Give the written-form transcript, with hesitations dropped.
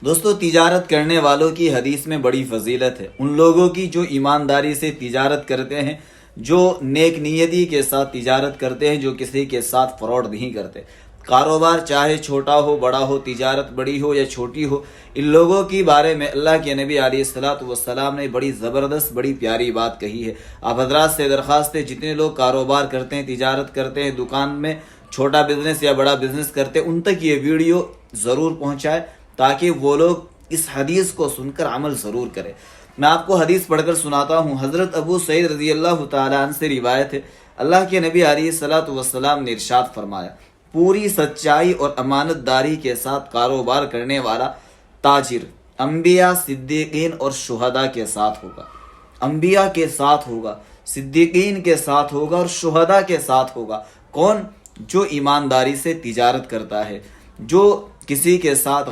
دوستو تجارت کرنے والوں کی حدیث میں بڑی فضیلت ہے، ان لوگوں کی جو ایمانداری سے تجارت کرتے ہیں، جو نیک نیتی کے ساتھ تجارت کرتے ہیں، جو کسی کے ساتھ فراڈ نہیں کرتے۔ کاروبار چاہے چھوٹا ہو بڑا ہو، تجارت بڑی ہو یا چھوٹی ہو، ان لوگوں کے بارے میں اللہ کے نبی علیہ الصلوۃ والسلام نے بڑی زبردست بڑی پیاری بات کہی ہے۔ آپ حضرات سے درخواست ہے، جتنے لوگ کاروبار کرتے ہیں، تجارت کرتے ہیں، دکان میں چھوٹا بزنس یا بڑا بزنس کرتے ہیں، ان تک یہ ویڈیو ضرور پہنچائے تاکہ وہ لوگ اس حدیث کو سن کر عمل ضرور کرے۔ میں آپ کو حدیث پڑھ کر سناتا ہوں۔ حضرت ابو سعید رضی اللہ تعالیٰ عنہ سے روایت ہے، اللہ کے نبی علیہ الصلوۃ والسلام نے ارشاد فرمایا، پوری سچائی اور امانت داری کے ساتھ کاروبار کرنے والا تاجر انبیاء، صدیقین اور شہداء کے ساتھ ہوگا۔ انبیاء کے ساتھ ہوگا، صدیقین کے ساتھ ہوگا اور شہداء کے ساتھ ہوگا۔ کون؟ جو ایمانداری سے تجارت کرتا ہے، جو کسی کے ساتھ